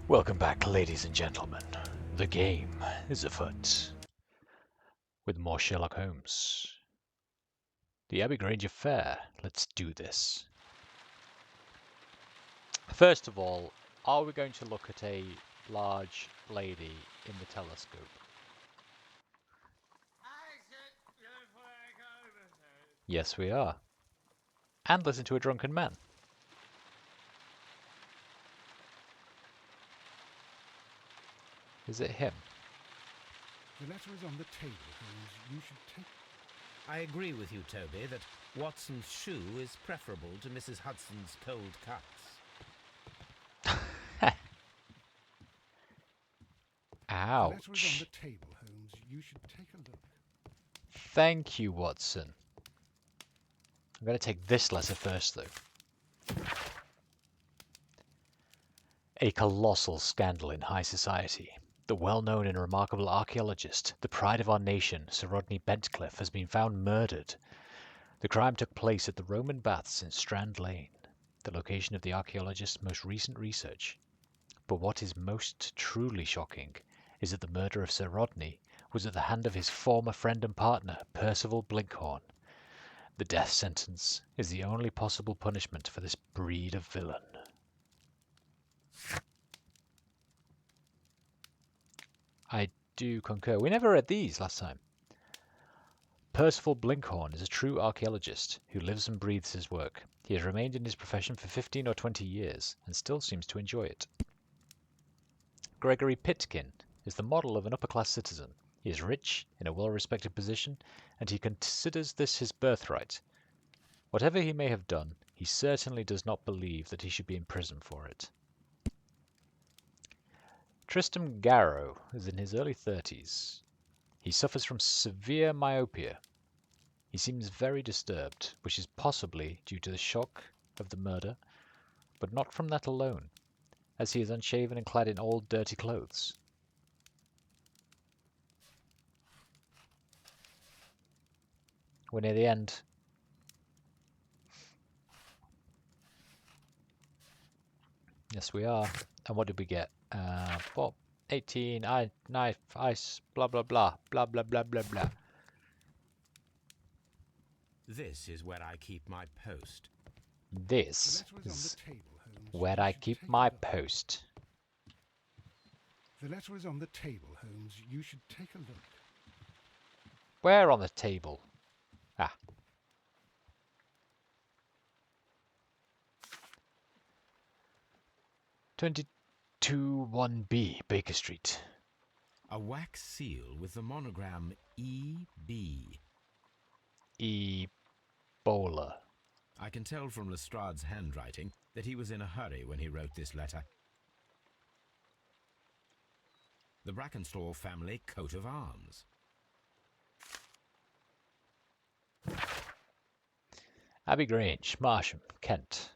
Welcome back, ladies and gentlemen. The game is afoot. With more Sherlock Holmes. The Abbey Grange affair. Let's do this. First of all, are we going to look at a large lady in the telescope? Yes, we are. And listen to a drunken man. Is it him? The letter is on the table, Holmes. You should take... I agree with you, Toby, that Watson's shoe is preferable to Mrs. Hudson's cold cuts. The letter is on Ouch. the table, Holmes. You should take a look. Thank you, Watson. I'm going to take this letter first, though. A colossal scandal in high society. The well-known and remarkable archaeologist, the pride of our nation, Sir Rodney Bentcliffe, has been found murdered. The crime took place at the Roman Baths in Strand Lane, the location of the archaeologist's most recent research. But what is most truly shocking is that the murder of Sir Rodney was at the hand of his former friend and partner, Percival Blinkhorn. The death sentence is the only possible punishment for this breed of villain. I do concur. We never read these last time. Percival Blinkhorn is a true archaeologist who lives and breathes his work. He has remained in his profession for 15 or 20 years and still seems to enjoy it. Gregory Pitkin is the model of an upper-class citizen. He is rich, in a well-respected position, and he considers this his birthright. Whatever he may have done, he certainly does not believe that he should be in prison for it. Tristram Garrow is in his early 30s. He suffers from severe myopia. He seems very disturbed, which is possibly due to the shock of the murder, but not from that alone, as he is unshaven and clad in old, dirty clothes. We're near the end. Yes, we are. And what did we get? 18, knife, ice, blah, blah, blah, blah, blah, blah, blah, blah. This is where I keep my post. This The letter is on is the table, Holmes. where You I should keep take a my look. post. The letter is on the table, Holmes. You should take a look. Where on the table? Ah. "22-1B, Baker Street." A wax seal with the monogram E.B. Ebola. I can tell from Lestrade's handwriting that he was in a hurry when he wrote this letter. The Brackenstall family coat of arms. Abbey Grange, Marsham, Kent.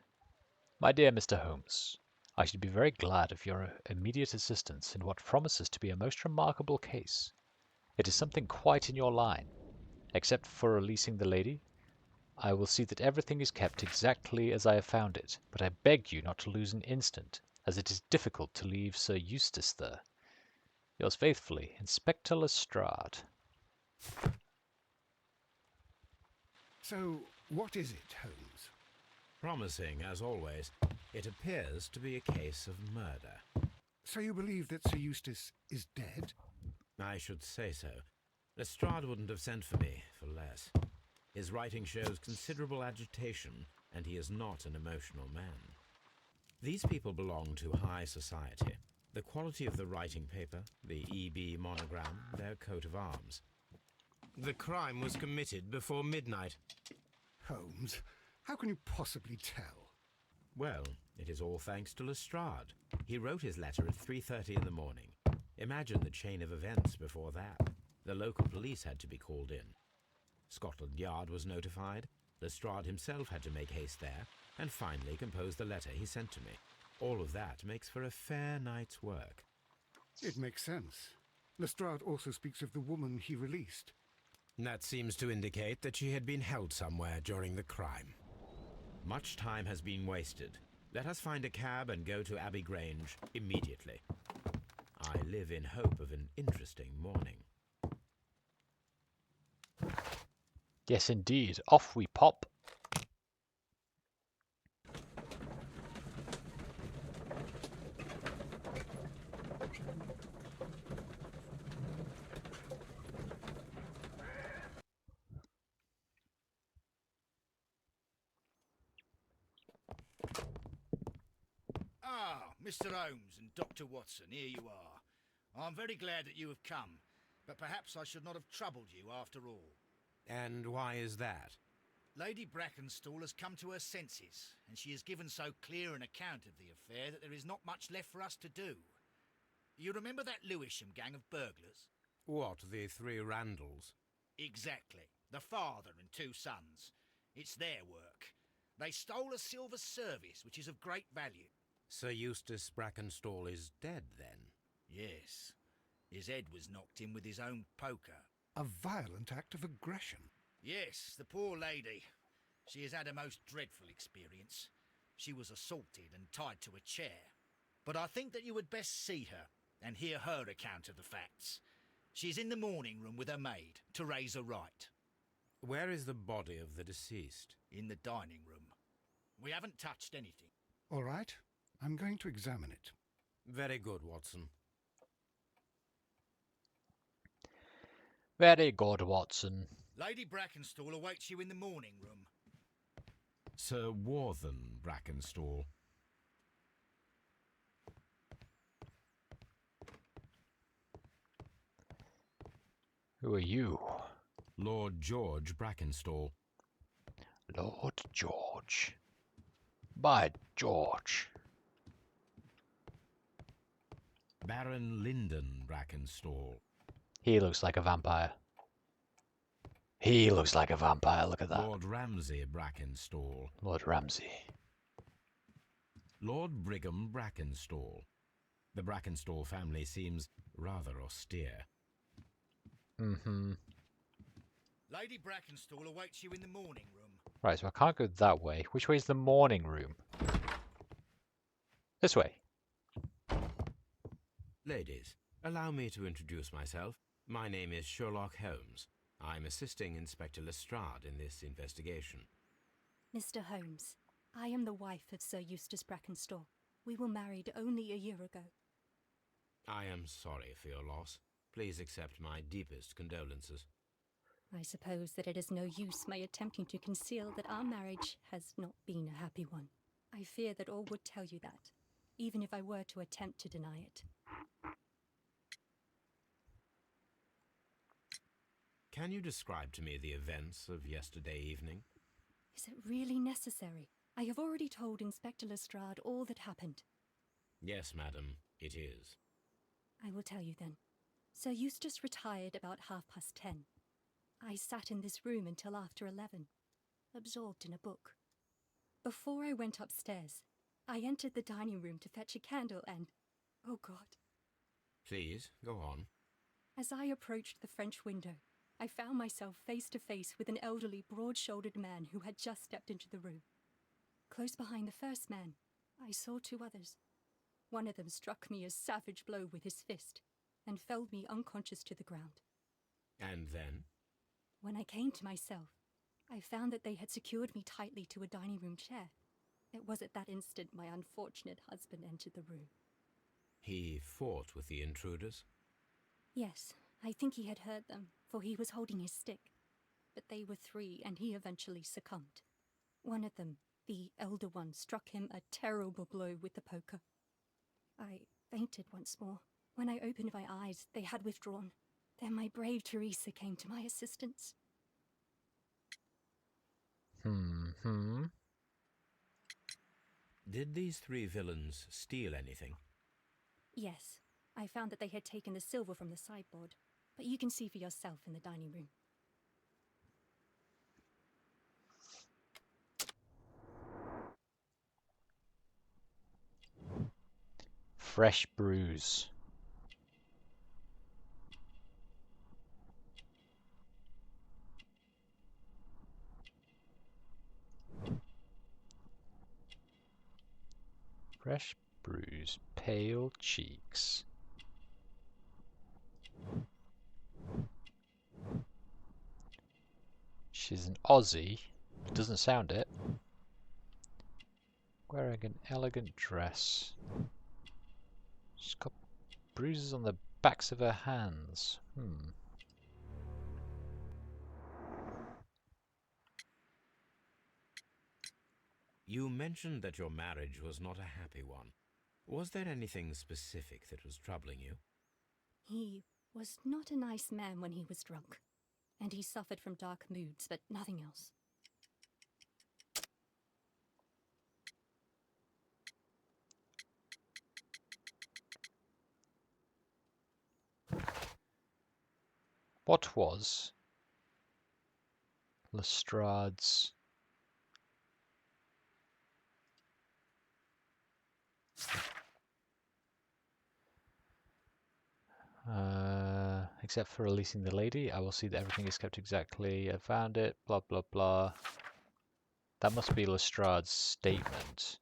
My dear Mr. Holmes, I should be very glad of your immediate assistance in what promises to be a most remarkable case. It is something quite in your line. Except for releasing the lady, I will see that everything is kept exactly as I have found it, but I beg you not to lose an instant, as it is difficult to leave Sir Eustace there. Yours faithfully, Inspector Lestrade. So, what is it, Holmes? Promising, as always, it appears to be a case of murder. So you believe that Sir Eustace is dead? I should say so. Lestrade wouldn't have sent for me for less. His writing shows considerable agitation, and he is not an emotional man. These people belong to high society. The quality of the writing paper, the E.B. monogram, their coat of arms. The crime was committed before midnight. Holmes, how can you possibly tell? Well, it is all thanks to Lestrade. He wrote his letter at 3:30 in the morning. Imagine the chain of events before that. The local police had to be called in. Scotland Yard was notified. Lestrade himself had to make haste there, and finally compose the letter he sent to me. All of that makes for a fair night's work. It makes sense. Lestrade also speaks of the woman he released. That seems to indicate that she had been held somewhere during the crime. Much time has been wasted. Let us find a cab and go to Abbey Grange immediately. I live in hope of an interesting morning. Yes, indeed. Off we pop. Ah, Mr. Holmes and Dr. Watson, here you are. I'm very glad that you have come, but perhaps I should not have troubled you after all. And why is that? Lady Brackenstall has come to her senses, and she has given so clear an account of the affair that there is not much left for us to do. You remember that Lewisham gang of burglars? What, the three Randalls? Exactly. The father and two sons. It's their work. They stole a silver service, which is of great value. Sir Eustace Brackenstall is dead, then? Yes. His head was knocked in with his own poker. A violent act of aggression. Yes, the poor lady. She has had a most dreadful experience. She was assaulted and tied to a chair. But I think that you would best see her and hear her account of the facts. She's in the morning room with her maid, Teresa Wright. Where is the body of the deceased? In the dining room. We haven't touched anything. All right, I'm going to examine it. Very good, Watson. Very good, Watson. Lady Brackenstall awaits you in the morning room. Sir Warthen Brackenstall. Who are you? Lord George Brackenstall. Lord George. By George. Baron Lyndon Brackenstall. He looks like a vampire. He looks like a vampire, look at that. Lord Ramsay Brackenstall. Lord Ramsay. Lord Brigham Brackenstall. The Brackenstall family seems rather austere. Mm-hmm. Lady Brackenstall awaits you in the morning room. Right, so I can't go that way. Which way is the morning room? This way. Ladies, allow me to introduce myself. My name is Sherlock Holmes. I'm assisting Inspector Lestrade in this investigation. Mr. Holmes, I am the wife of Sir Eustace Brackenstall. We were married only a year ago. I am sorry for your loss. Please accept my deepest condolences. I suppose that it is no use my attempting to conceal that our marriage has not been a happy one. I fear that all would tell you that, even if I were to attempt to deny it. Can you describe to me the events of yesterday evening? Is it really necessary? I have already told Inspector Lestrade all that happened. Yes, madam, it is. I will tell you then. Sir Eustace retired about 10:30. I sat in this room until after 11, absorbed in a book. Before I went upstairs, I entered the dining room to fetch a candle and... oh God. Please, go on. As I approached the French window, I found myself face to face with an elderly, broad-shouldered man who had just stepped into the room. Close behind the first man, I saw two others. One of them struck me a savage blow with his fist and felled me unconscious to the ground. And then? When I came to myself, I found that they had secured me tightly to a dining room chair. It was at that instant my unfortunate husband entered the room. He fought with the intruders? Yes, I think he had heard them, for he was holding his stick. But they were three, and he eventually succumbed. One of them, the elder one, struck him a terrible blow with the poker. I fainted once more. When I opened my eyes, they had withdrawn. Then my brave Teresa came to my assistance. Did these three villains steal anything? Yes, I found that they had taken the silver from the sideboard, but you can see for yourself in the dining room. Fresh bruise. Fresh bruise, pale cheeks. She's an Aussie. Doesn't sound it. Wearing an elegant dress. She's got bruises on the backs of her hands. You mentioned that your marriage was not a happy one. Was there anything specific that was troubling you? He was not a nice man when he was drunk, and he suffered from dark moods, but nothing else. What was Lestrade's except for releasing the lady, I will see that everything is kept exactly. I found it, blah blah blah. That must be Lestrade's statement.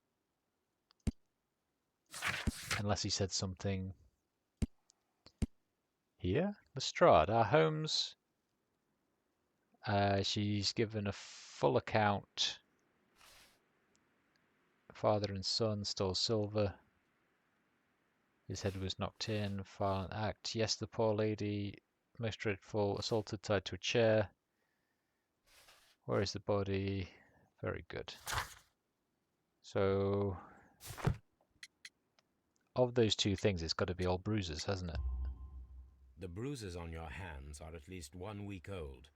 Unless he said something here? Lestrade, our Holmes. She's given a full account. Father and son stole silver. His head was knocked in. Violent act. Yes, the poor lady, most dreadful, assaulted, tied to a chair. Where is the body? Very good. So, of those two things, it's got to be all bruises, hasn't it? The bruises on your hands are at least 1 week old.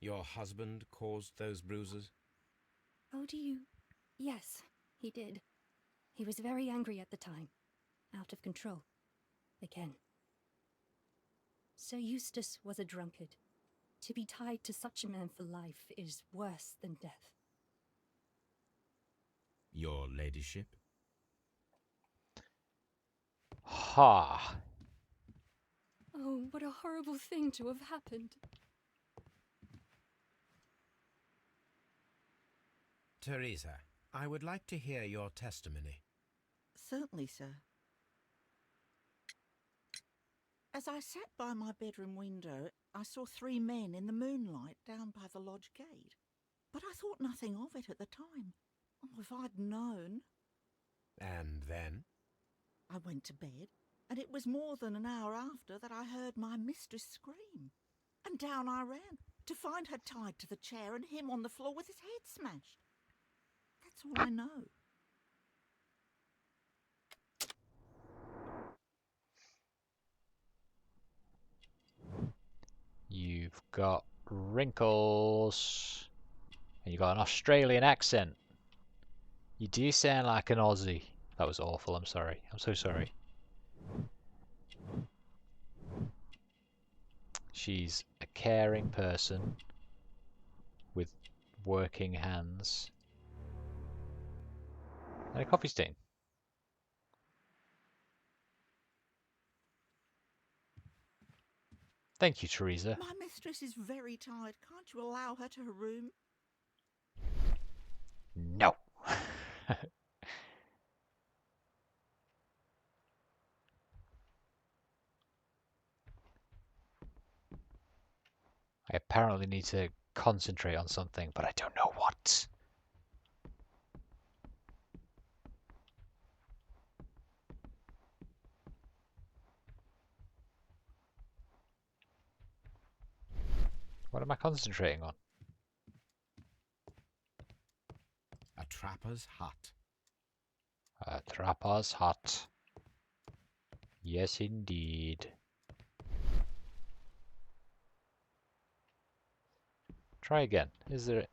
Your husband caused those bruises? Oh, do you? Yes, he did. He was very angry at the time. Out of control. Again. Sir Eustace was a drunkard. To be tied to such a man for life is worse than death. Your ladyship? Ha! Oh, what a horrible thing to have happened. Teresa, I would like to hear your testimony. Certainly, sir. As I sat by my bedroom window, I saw 3 men in the moonlight down by the lodge gate. But I thought nothing of it at the time. Oh, if I'd known. And then? I went to bed, and it was more than an hour after that I heard my mistress scream. And down I ran, to find her tied to the chair and him on the floor with his head smashed. That's all I know. You've got wrinkles. And you got an Australian accent. You do sound like an Aussie. That was awful, I'm sorry. I'm so sorry. She's a caring person with working hands. And a coffee stain. Thank you, Teresa. My mistress is very tired. Can't you allow her to her room? No. I apparently need to concentrate on something, but I don't know what. What am I concentrating on? A trapper's hut. A trapper's hut. Yes, indeed. Try again. Is there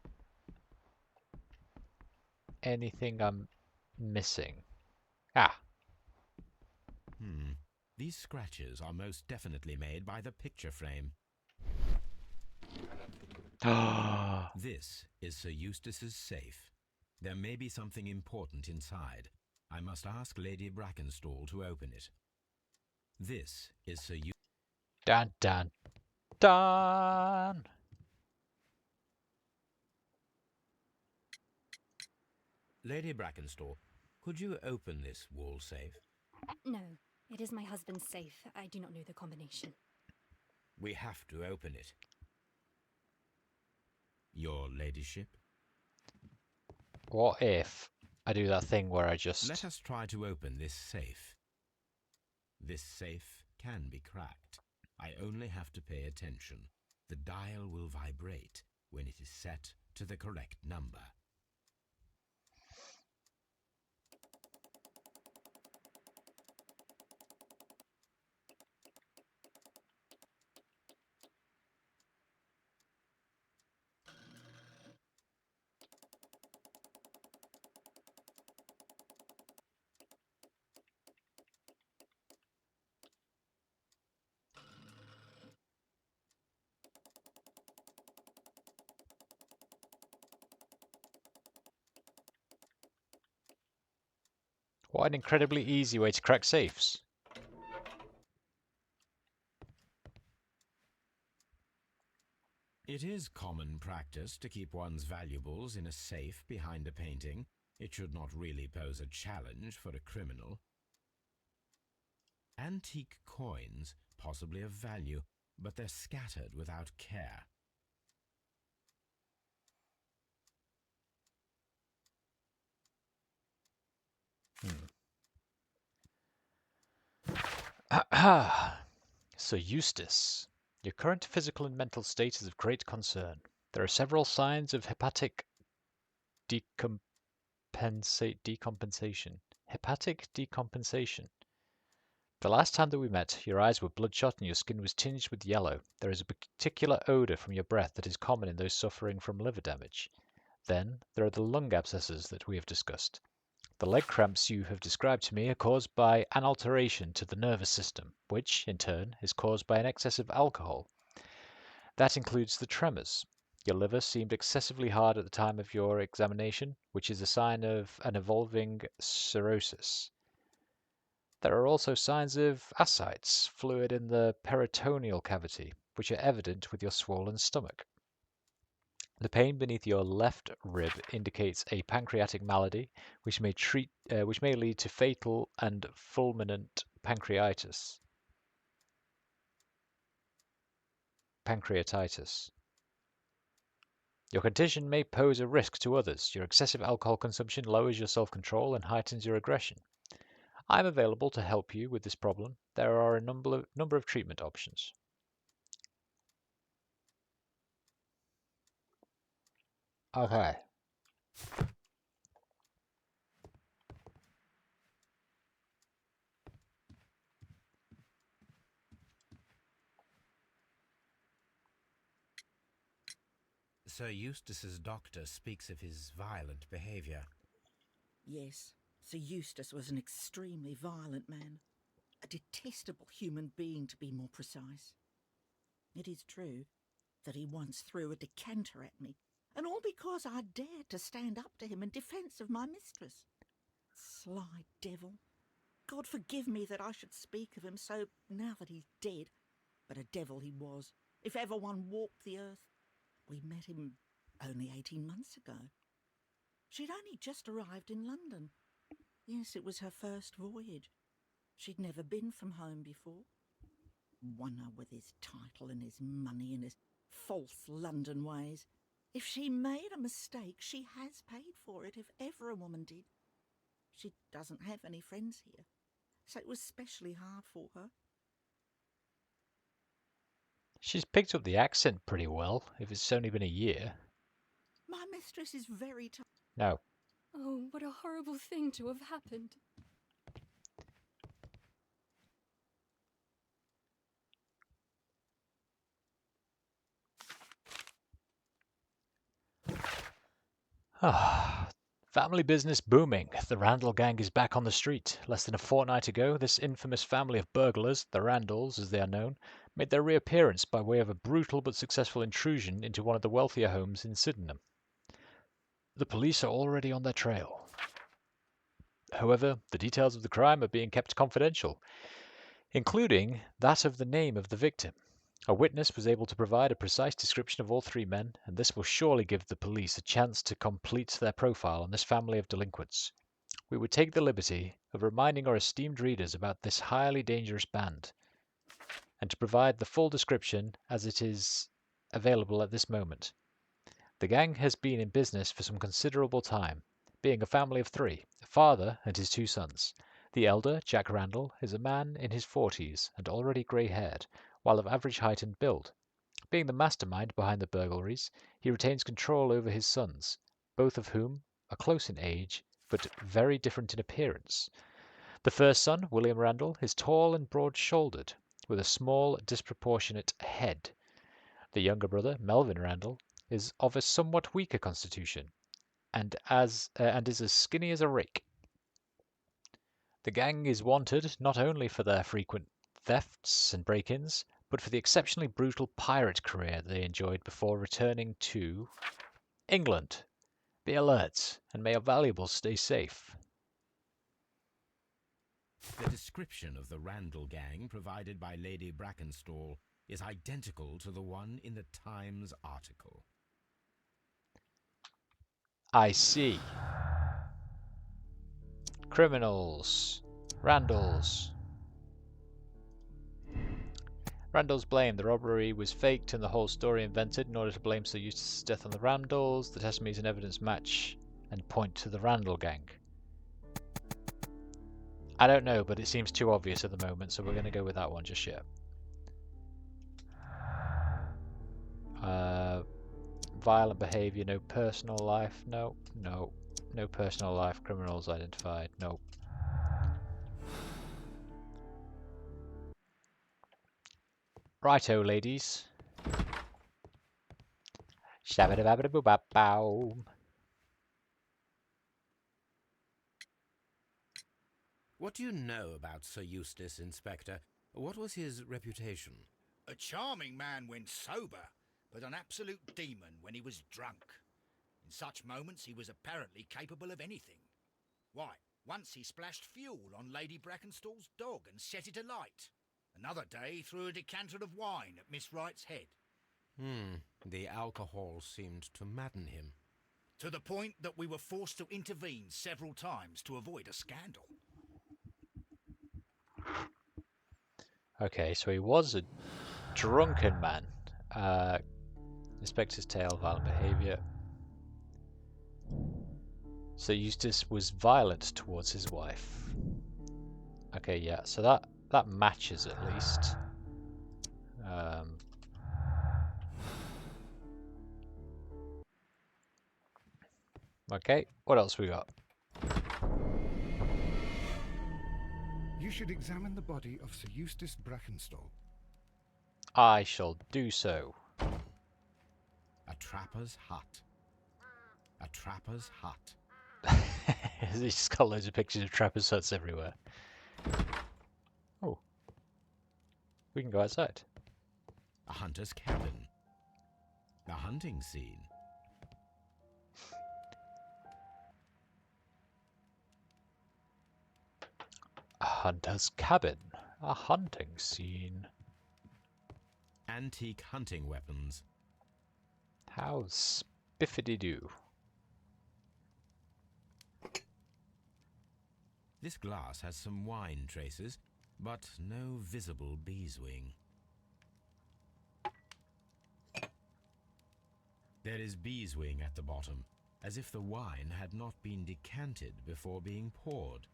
anything I'm missing? Ah. These scratches are most definitely made by the picture frame. This is Sir Eustace's safe. There may be something important inside. I must ask Lady Brackenstall to open it. This is Sir Eustace. Dun dun dun! Lady Brackenstall, Could you open this wall safe? No, it is my husband's safe. I do not know the combination. We have to open it. Your ladyship? What if I do that thing where I just... Let us try to open this safe. This safe can be cracked. I only have to pay attention. The dial will vibrate when it is set to the correct number. What an incredibly easy way to crack safes. It is common practice to keep one's valuables in a safe behind a painting. It should not really pose a challenge for a criminal. Antique coins, possibly of value, but they're scattered without care. Sir Eustace, your current physical and mental state is of great concern. There are several signs of hepatic decompensation. Hepatic decompensation. The last time that we met, your eyes were bloodshot and your skin was tinged with yellow. There is a particular odour from your breath that is common in those suffering from liver damage. Then, there are the lung abscesses that we have discussed. The leg cramps you have described to me are caused by an alteration to the nervous system, which, in turn, is caused by an excess of alcohol. That includes the tremors. Your liver seemed excessively hard at the time of your examination, which is a sign of an evolving cirrhosis. There are also signs of ascites, fluid in the peritoneal cavity, which are evident with your swollen stomach. The pain beneath your left rib indicates a pancreatic malady, which may lead to fatal and fulminant pancreatitis. Your condition may pose a risk to others. Your excessive alcohol consumption lowers your self-control and heightens your aggression. I am available to help you with this problem. There are a number of treatment options. Okay. Sir Eustace's doctor speaks of his violent behaviour. Yes, Sir Eustace was an extremely violent man. A detestable human being, to be more precise. It is true that he once threw a decanter at me, and all because I dared to stand up to him in defence of my mistress. Sly devil. God forgive me that I should speak of him so now that he's dead, but a devil he was, if ever one walked the earth. We met him only 18 months ago. She'd only just arrived in London. Yes, it was her first voyage. She'd never been from home before. Wonder with his title and his money and his false London ways. If she made a mistake, she has paid for it, if ever a woman did. She doesn't have any friends here, so it was specially hard for her. She's picked up the accent pretty well, if it's only been a year. My mistress is very tired. No. Oh, what a horrible thing to have happened. Family business booming. The Randall gang is back on the street. Less than a fortnight ago, this infamous family of burglars, the Randalls as they are known, made their reappearance by way of a brutal but successful intrusion into one of the wealthier homes in Sydenham. The police are already on their trail. However, the details of the crime are being kept confidential, including that of the name of the victim. A witness was able to provide a precise description of all three men, and this will surely give the police a chance to complete their profile on this family of delinquents. we would take the liberty of reminding our esteemed readers about this highly dangerous band, and to provide the full description as it is available at this moment. The gang has been in business for some considerable time, being a family of three, a father and his two sons. The elder, Jack Randall, is a man in his 40s and already grey-haired, while of average height and build. Being the mastermind behind the burglaries, he retains control over his sons, both of whom are close in age, but very different in appearance. The first son, William Randall, is tall and broad-shouldered, with a small, disproportionate head. The younger brother, Melvin Randall, is of a somewhat weaker constitution, and is as skinny as a rake. The gang is wanted not only for their frequent thefts and break-ins, but for the exceptionally brutal pirate career they enjoyed before returning to England. Be alert, and may your valuables stay safe. The description of the Randall gang provided by Lady Brackenstall is identical to the one in the Times article. I see. Criminals. Randalls. Randalls blame the robbery was faked and the whole story invented in order to blame Sir Eustace's death on the Randalls. The testimonies and evidence match and point to the Randall gang. I don't know, but it seems too obvious at the moment, so we're going to go with that one just yet. Violent behaviour, no personal life, no. No personal life, criminals identified, no. Righto, ladies. Shabba-dabba-dabba-bow. What do you know about Sir Eustace, Inspector? What was his reputation? A charming man when sober, but an absolute demon when he was drunk. In such moments he was apparently capable of anything. Why, once he splashed fuel on Lady Brackenstall's dog and set it alight. Another day he threw a decanter of wine at Miss Wright's head. The alcohol seemed to madden him. To the point that we were forced to intervene several times to avoid a scandal. Okay, so he was a drunken man. Inspector's tale, violent behaviour. So Eustace was violent towards his wife. Okay, yeah, so that matches at least. Okay, what else we got? You should examine the body of Sir Eustace Brackenstall. I shall do so. A trapper's hut. A trapper's hut. He's just got loads of pictures of trappers' huts everywhere. Oh. We can go outside. A hunter's cabin. A hunting scene. A hunter's cabin. A hunting scene. Antique hunting weapons. How spiffity-doo. This glass has some wine traces, but no visible beeswing. There is beeswing at the bottom, as if the wine had not been decanted before being poured.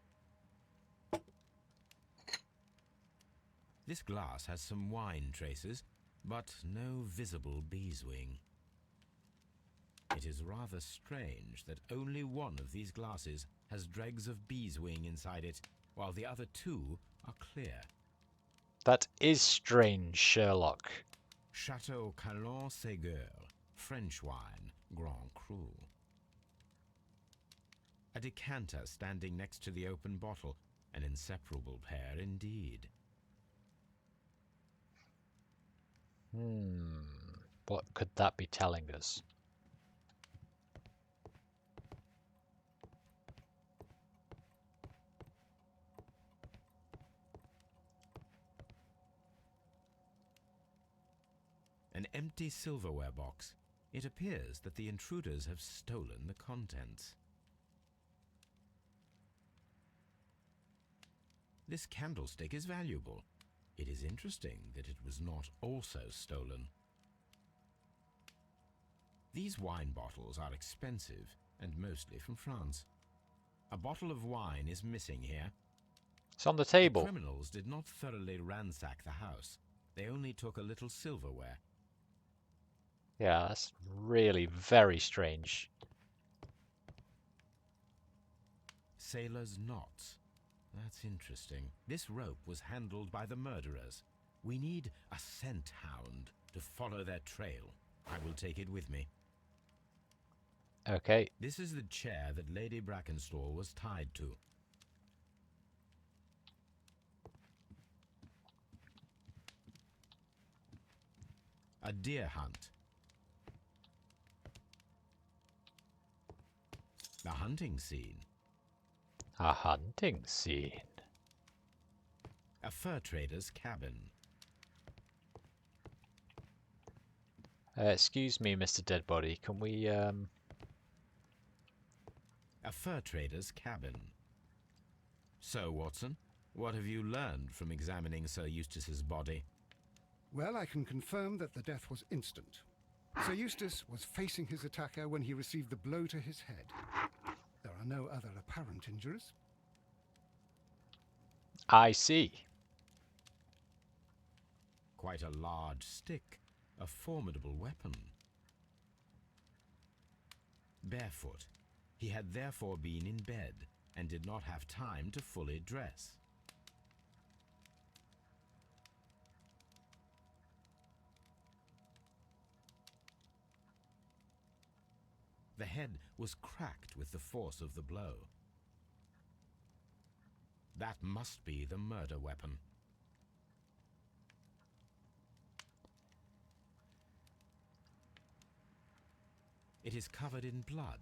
This glass has some wine traces, but no visible beeswing. It is rather strange that only one of these glasses has dregs of beeswing inside it, while the other two are clear. That is strange, Sherlock. Chateau Calon-Ségur, French wine, Grand Cru. A decanter standing next to the open bottle, an inseparable pair indeed. What could that be telling us? An empty silverware box. It appears that the intruders have stolen the contents. This candlestick is valuable. It is interesting that it was not also stolen. These wine bottles are expensive and mostly from France. A bottle of wine is missing here. It's on the The table. criminals did not thoroughly ransack the house. They only took a little silverware. Yeah, that's really very strange. Sailor's knots. That's interesting. This rope was handled by the murderers. We need a scent hound to follow their trail. I will take it with me. Okay. This is the chair that Lady Brackenstall was tied to. A deer hunt. The hunting scene. A hunting scene. A fur trader's cabin. Excuse me, Mr. Deadbody. Can we, A fur trader's cabin. So, Watson, what have you learned from examining Sir Eustace's body? Well, I can confirm that the death was instant. Sir Eustace was facing his attacker when he received the blow to his head. There are no other apparent injuries. I see. Quite a large stick, a formidable weapon. Barefoot, he had therefore been in bed and did not have time to fully dress. The head was cracked with the force of the blow. That must be the murder weapon. It is covered in blood.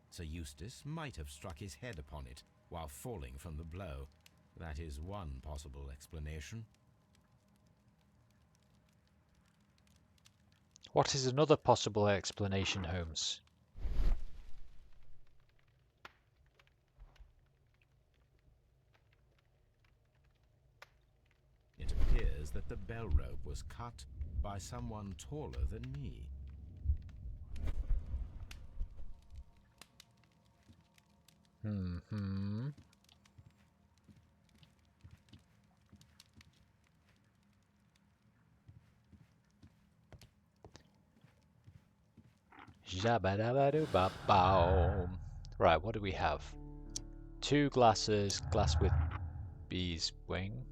Sir Eustace might have struck his head upon it while falling from the blow. That is one possible explanation. What is another possible explanation, Holmes? It appears that the bell rope was cut by someone taller than me. Mm-hmm. Jabba-dabba-doo-ba-bow. Right, what do we have? 2 glasses, glass with bee's wing.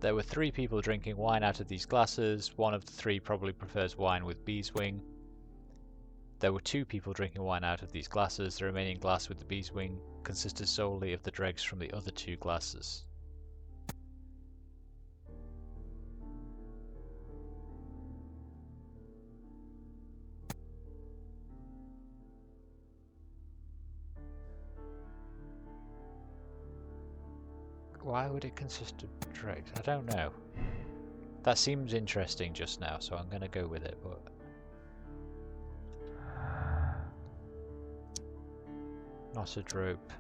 There were 3 people drinking wine out of these glasses. One of the 3 probably prefers wine with bee's wing. There were 2 people drinking wine out of these glasses. The remaining glass with the bee's wing consisted solely of the dregs from the other 2 glasses. Why would it consist of dregs? I don't know. That seems interesting just now, so I'm going to go with it, but... knotted rope.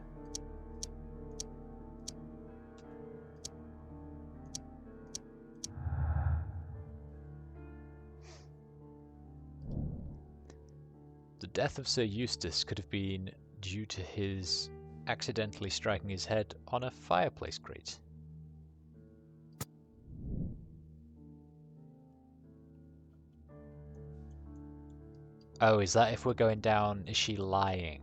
The death of Sir Eustace could have been due to his accidentally striking his head on a fireplace grate. Oh, is that if we're going down, is she lying?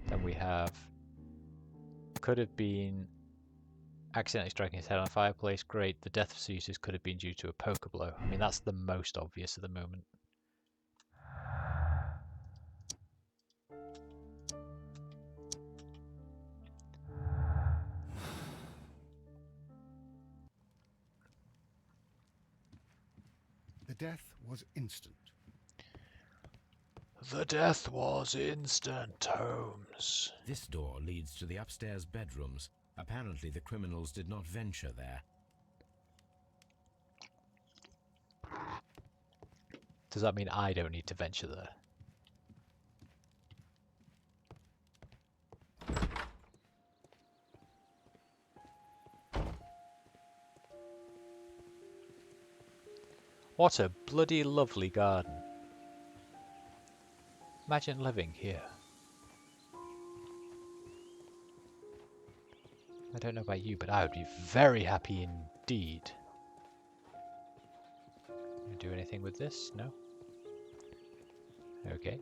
Then we have, could have been accidentally striking his head on a fireplace grate. The death of Sir Eustace could have been due to a poker blow. I mean, that's the most obvious at the moment. The death was instant. The death was instant, Holmes. This door leads to the upstairs bedrooms. Apparently the criminals did not venture there. Does that mean I don't need to venture there? What a bloody lovely garden. Imagine living here. I don't know about you, but I would be very happy indeed. Can I do anything with this? No? Okay.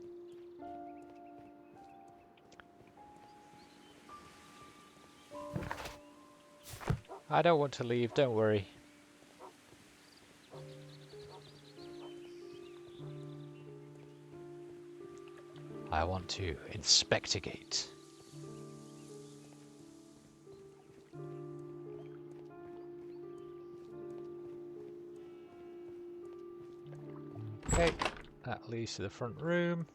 I don't want to leave, don't worry. I want to inspectigate. Okay, that leads to the front room.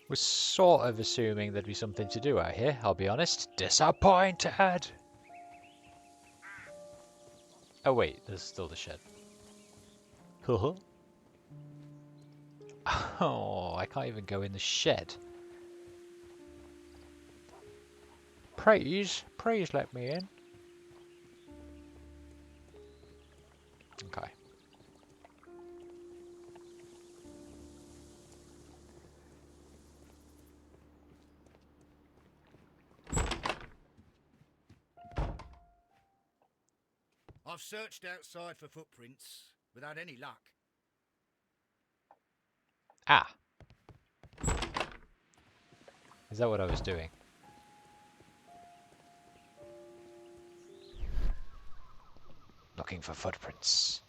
Was sort of assuming there'd be something to do out here, I'll be honest. Disappointed! Oh wait, there's still the shed. Oh, I can't even go in the shed. Please let me in. Okay. I've searched outside for footprints without any luck. Ah! Is that what I was doing? Looking for footprints.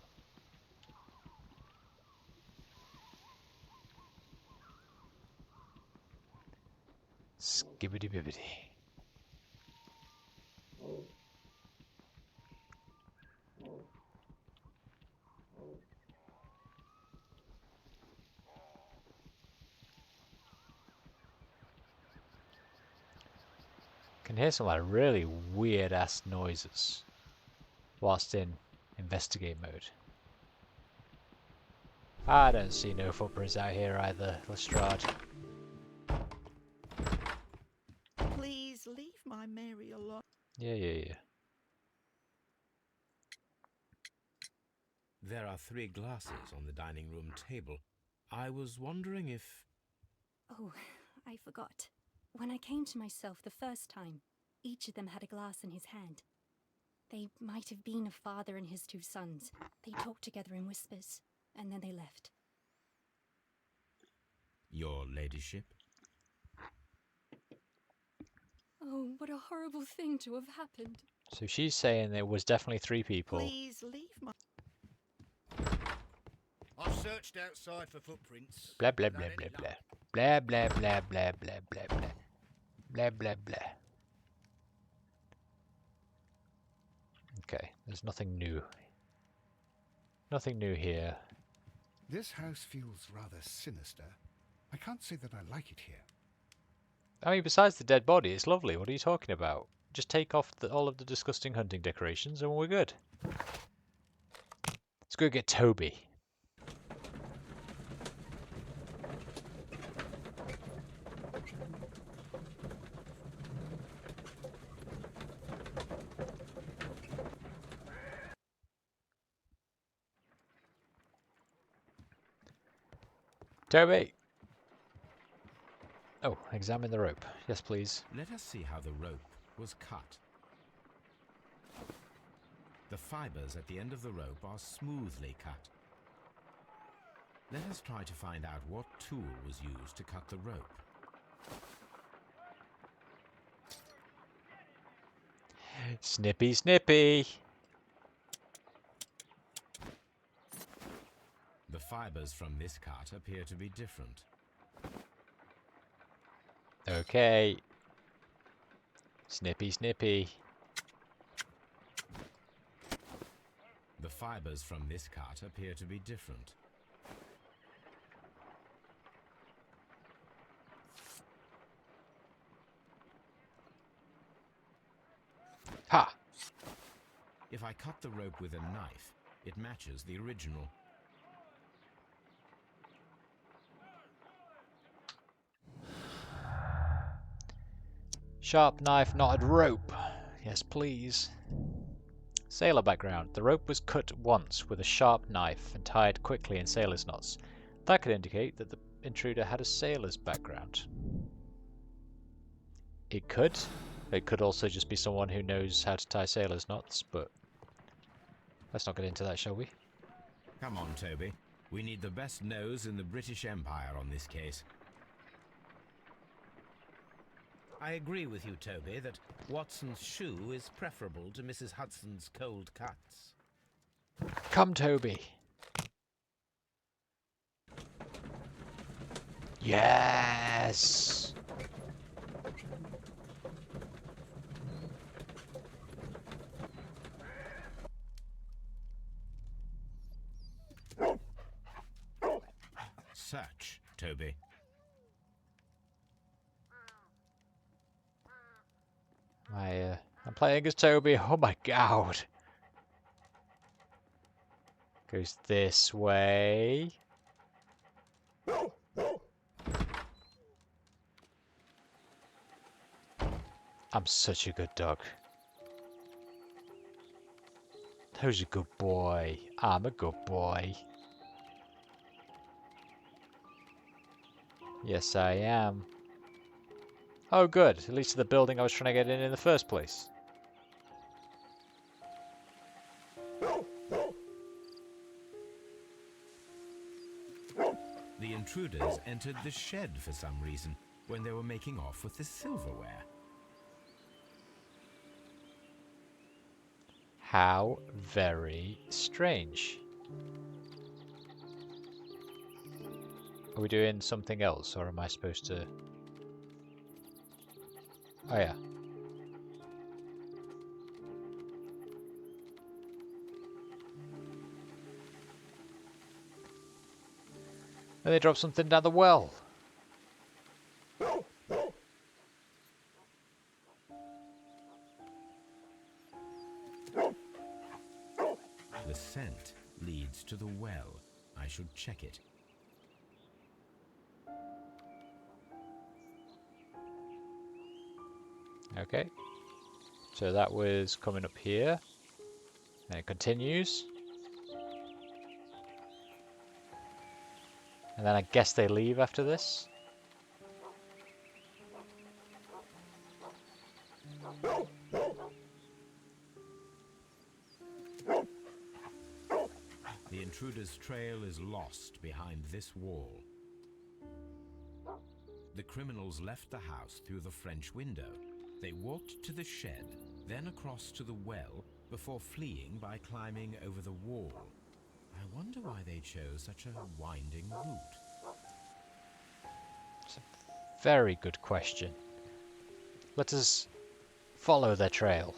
Skibbity bibbity. Can hear some like really weird ass noises whilst in investigate mode. I don't see no footprints out here either, Lestrade. Please leave my Mary alone. Yeah. There are 3 glasses on the dining room table. I was wondering if... Oh, I forgot. When I came to myself the first time, each of them had a glass in his hand. They might have been a father and his 2 sons. They talked together in whispers, and then they left. Your ladyship? Oh, what a horrible thing to have happened. So she's saying there was definitely 3 people. Please leave my... I've searched outside for footprints. Blah blah without blah any blah luck. blah. Blah blah blah blah blah blah blah. Blah blah blah. Okay, there's nothing new. Nothing new here. This house feels rather sinister. I can't say that I like it here. I mean, besides the dead body, it's lovely. What are you talking about? Just take off all of the disgusting hunting decorations and we're good. Let's go get Toby. Toby! Oh, examine the rope. Yes, please. Let us see how the rope was cut. The fibers at the end of the rope are smoothly cut. Let us try to find out what tool was used to cut the rope. Snippy, snippy! The fibers from this cut appear to be different. Okay. Snippy, snippy. The fibers from this cut appear to be different. Ha! If I cut the rope with a knife, it matches the original. Sharp knife, knotted rope. Yes, please. Sailor background. The rope was cut once with a sharp knife and tied quickly in sailor's knots. That could indicate that the intruder had a sailor's background. It could. It could also just be someone who knows how to tie sailor's knots, but let's not get into that, shall we? Come on, Toby. We need the best nose in the British Empire on this case. I agree with you, Toby, that Watson's shoe is preferable to Mrs. Hudson's cold cuts. Come, Toby. Yes! Search, Toby. I'm playing as Toby. Oh my god. Goes this way. I'm such a good dog. Who's a good boy? I'm a good boy. Yes, I am. Oh, good. At least to the building I was trying to get in the first place. The intruders entered the shed for some reason when they were making off with the silverware. How very strange. Are we doing something else, or am I supposed to... Oh yeah. And they dropped something down the well. The scent leads to the well. I should check it. Okay. So that was coming up here. And it continues. And then I guess they leave after this. The intruder's trail is lost behind this wall. The criminals left the house through the French window. They walked to the shed, then across to the well, before fleeing by climbing over the wall. I wonder why they chose such a winding route. It's a very good question. Let us follow their trail.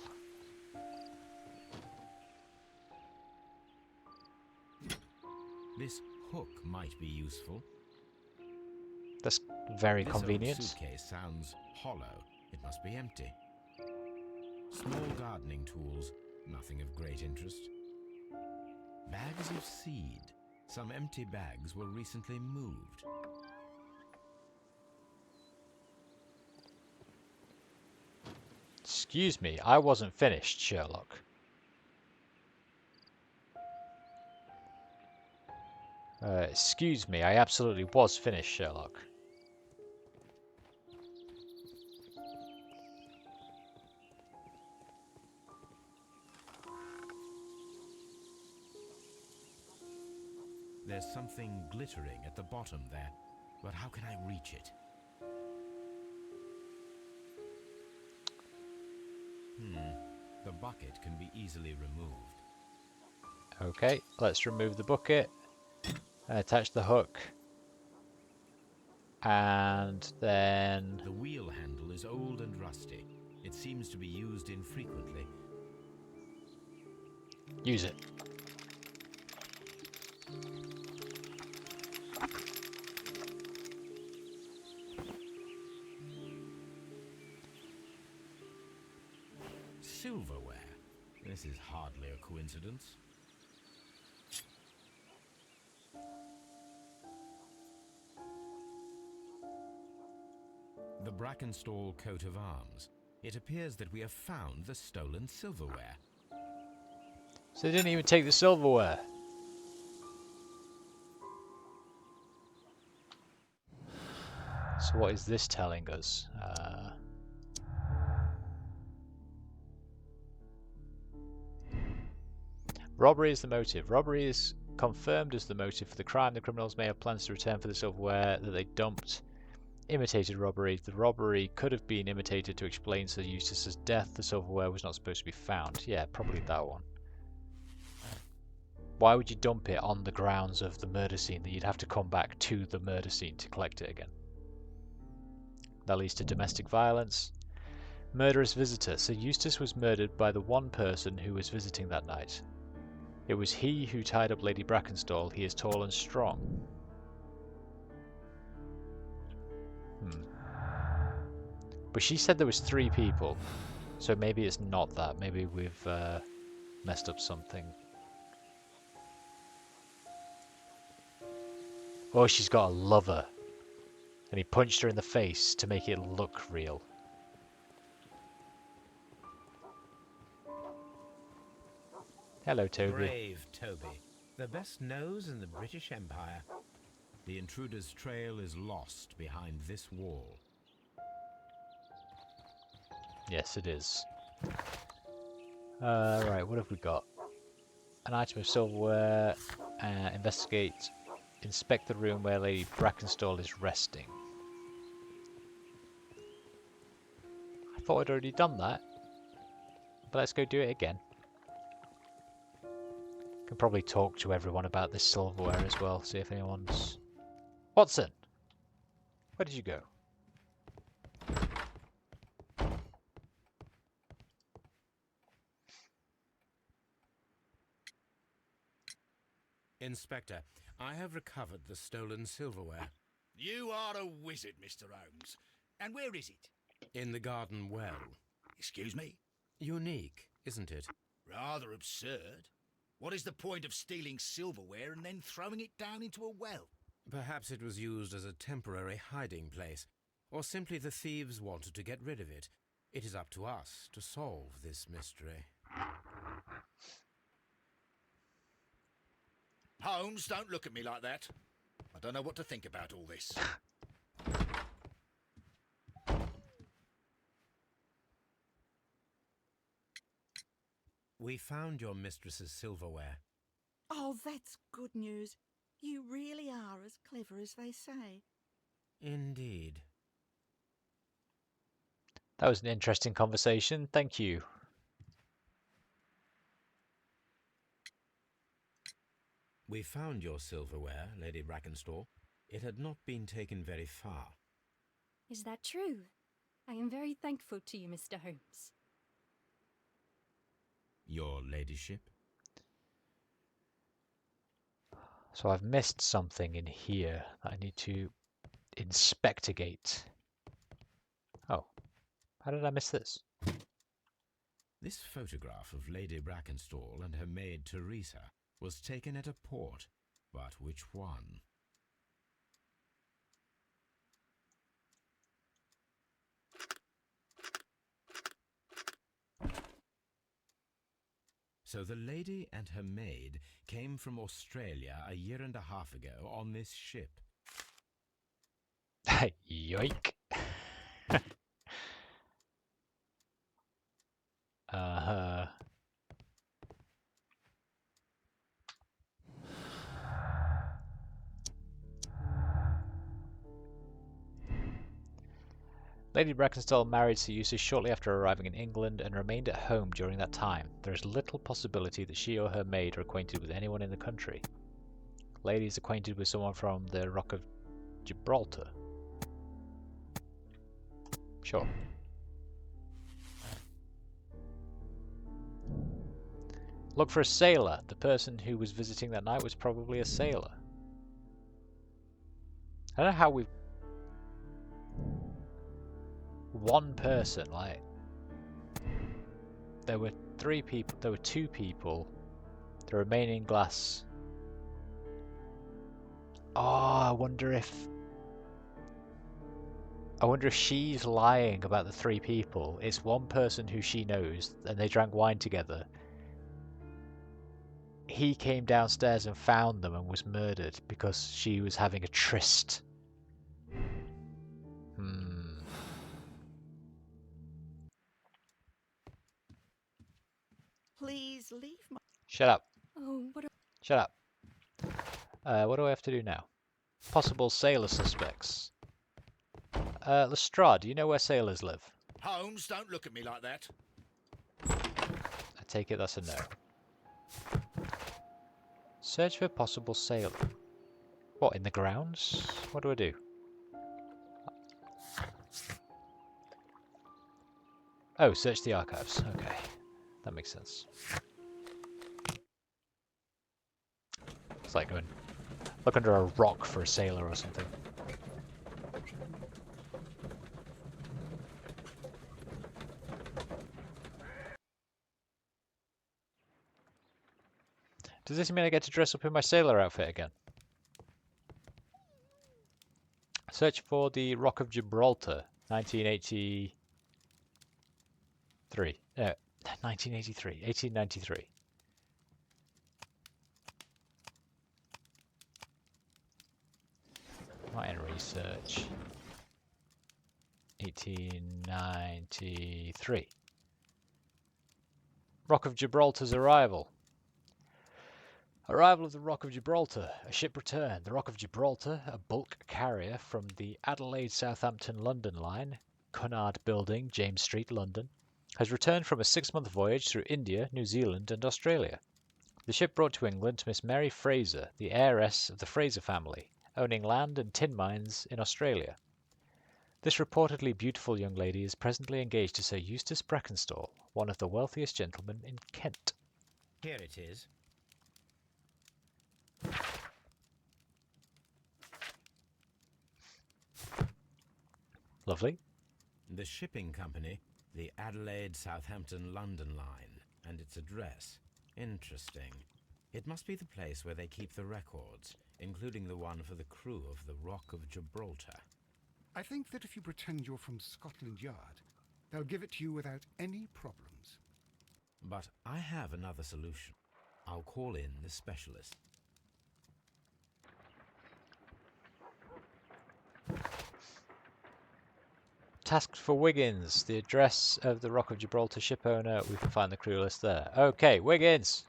This hook might be useful. That's very This convenient. old suitcase sounds hollow. It must be empty. Small gardening tools, nothing of great interest. Bags of seed. Some empty bags were recently moved. Excuse me, I wasn't finished, Sherlock. Excuse me, I absolutely was finished, Sherlock. There's something glittering at the bottom there, but how can I reach it? The bucket can be easily removed. Okay, let's remove the bucket. Attach the hook. And then... The wheel handle is old and rusty. It seems to be used infrequently. Use it. Silverware. This is hardly a coincidence. The Brackenstall coat of arms. It appears that we have found the stolen silverware. So they didn't even take the silverware. So what is this telling us? Robbery is the motive. Robbery is confirmed as the motive for the crime. The criminals may have plans to return for the silverware that they dumped. Imitated robbery. The robbery could have been imitated to explain Sir Eustace's death. The silverware was not supposed to be found. Yeah, probably that one. Why would you dump it on the grounds of the murder scene that you'd have to come back to the murder scene to collect it again? That leads to domestic violence. Murderous visitor. Sir Eustace was murdered by the one person who was visiting that night. It was he who tied up Lady Brackenstall. He is tall and strong. But she said there was 3 people. So maybe it's not that. Maybe we've messed up something. Oh, she's got a lover. And he punched her in the face to make it look real. Hello, Toby. Brave Toby. The best nose in the British Empire. The intruder's trail is lost behind this wall. Yes, it is. Right, what have we got? An item of silverware. Investigate. Inspect the room where Lady Brackenstall is resting. I thought I'd already done that. But let's go do it again. Can probably talk to everyone about this silverware as well. See if anyone's... Watson! Where did you go? Inspector, I have recovered the stolen silverware. You are a wizard, Mr. Holmes. And where is it? In the garden well. Excuse me? Unique, isn't it? Rather absurd. What is the point of stealing silverware and then throwing it down into a well? Perhaps it was used as a temporary hiding place, or simply the thieves wanted to get rid of it. It is up to us to solve this mystery. Holmes, don't look at me like that. I don't know what to think about all this. We found your mistress's silverware. Oh, that's good news. You really are as clever as they say. Indeed. That was an interesting conversation. Thank you. We found your silverware, Lady Brackenstall. It had not been taken very far. Is that true? I am very thankful to you, Mr. Holmes. Your ladyship? So I've missed something in here that I need to inspectigate. Oh, how did I miss this? This photograph of Lady Brackenstall and her maid Teresa was taken at a port, but which one? So the lady and her maid came from Australia a year and a half ago on this ship. Yoink. Uh-huh. Lady Brackenstall married Sir Eustace shortly after arriving in England and remained at home during that time. There is little possibility that she or her maid are acquainted with anyone in the country. Lady is acquainted with someone from the Rock of Gibraltar. Sure. Look for a sailor. The person who was visiting that night was probably a sailor. I don't know how we've... One person, like... There were 3 people, there were 2 people. The remaining glass... Oh, I wonder if she's lying about the 3 people. It's one person who she knows, and they drank wine together. He came downstairs and found them and was murdered because she was having a tryst. Please leave my... Shut up. Oh, shut up. What do I have to do now? Possible sailor suspects. Lestrade, do you know where sailors live? Holmes, don't look at me like that. I take it that's a no. Search for possible sailor. What, in the grounds? What do I do? Oh, search the archives. Okay, that makes sense. It's like going, look under a rock for a sailor or something. Does this mean I get to dress up in my sailor outfit again? Search for the Rock of Gibraltar, 1983. 1983, 1893. Right in research. 1893. Rock of Gibraltar's arrival. Arrival of the Rock of Gibraltar. A ship returned. The Rock of Gibraltar, a bulk carrier from the Adelaide Southampton London line, Cunard Building, James Street, London, has returned from a 6-month voyage through India, New Zealand and Australia. The ship brought to England Miss Mary Fraser, the heiress of the Fraser family, owning land and tin mines in Australia. This reportedly beautiful young lady is presently engaged to Sir Eustace Brackenstall, one of the wealthiest gentlemen in Kent. Here it is. Lovely. The shipping company, the Adelaide Southampton London line, and its address. Interesting. It must be the place where they keep the records, including the one for the crew of the Rock of Gibraltar. I think that if you pretend you're from Scotland Yard, they'll give it to you without any problems. But I have another solution. I'll call in the specialist. Task for Wiggins, the address of the Rock of Gibraltar ship owner. We can find the crew list there. Okay, Wiggins!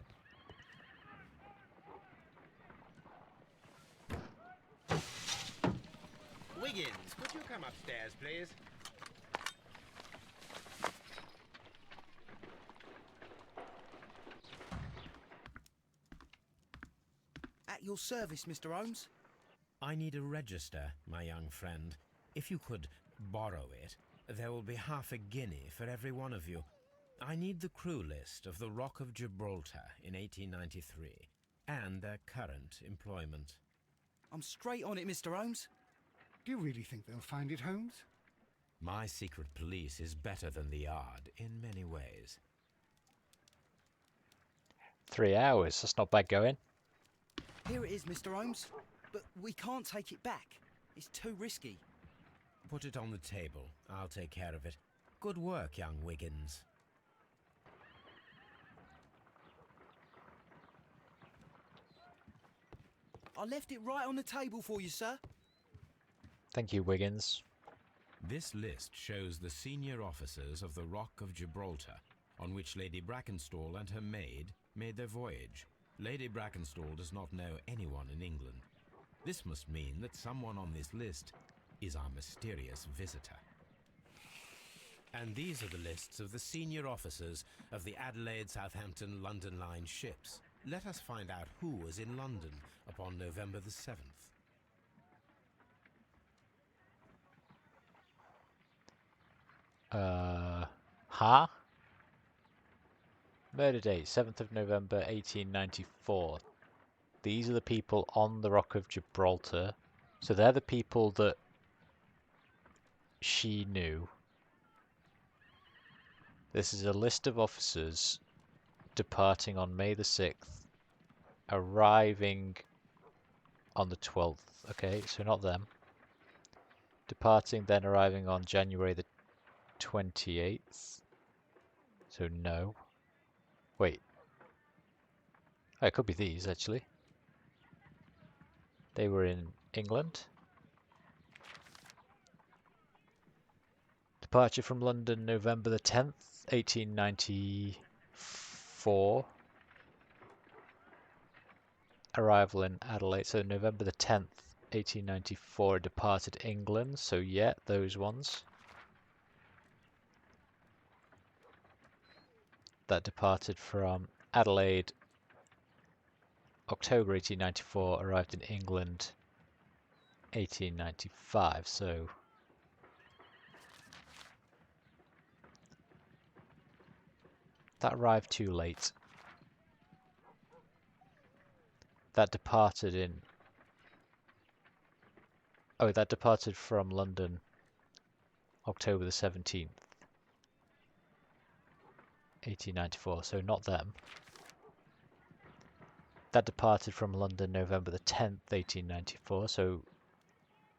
Wiggins, could you come upstairs, please? At your service, Mr. Holmes. I need a register, my young friend. If you could borrow it, there will be half a guinea for every one of you. I need the crew list of the Rock of Gibraltar in 1893 and their current employment. I'm straight on it, Mr. Holmes. Do you really think they'll find it, Holmes? My secret police is better than the Yard in many ways. 3 hours, that's not bad going. Here it is, Mr. Holmes. But we can't take it back. It's too risky. Put it on the table. I'll take care of it. Good work, young Wiggins. I left it right on the table for you, sir. Thank you, Wiggins. This list shows the senior officers of the Rock of Gibraltar, on which Lady Brackenstall and her maid made their voyage. Lady Brackenstall does not know anyone in England. This must mean that someone on this list is our mysterious visitor. And these are the lists of the senior officers of the Adelaide Southampton London Line ships. Let us find out who was in London upon November the 7th. Murder date, 7th of November 1894. These are the people on the Rock of Gibraltar. So they're the people that she knew. This is a list of officers departing on May the 6th, arriving on the 12th. Okay, so not them. Departing, then arriving on January the 28th. So no. Wait. Oh, it could be these, actually. They were in England. Departure from London, November the 10th, 1894. Arrival in Adelaide, so November the 10th, 1894, departed England. So yeah, those ones. That departed from Adelaide, October 1894, arrived in England, 1895. So that arrived too late. That departed in... Oh, that departed from London, October the 17th, 1894, so not them. That departed from London, November the 10th, 1894, so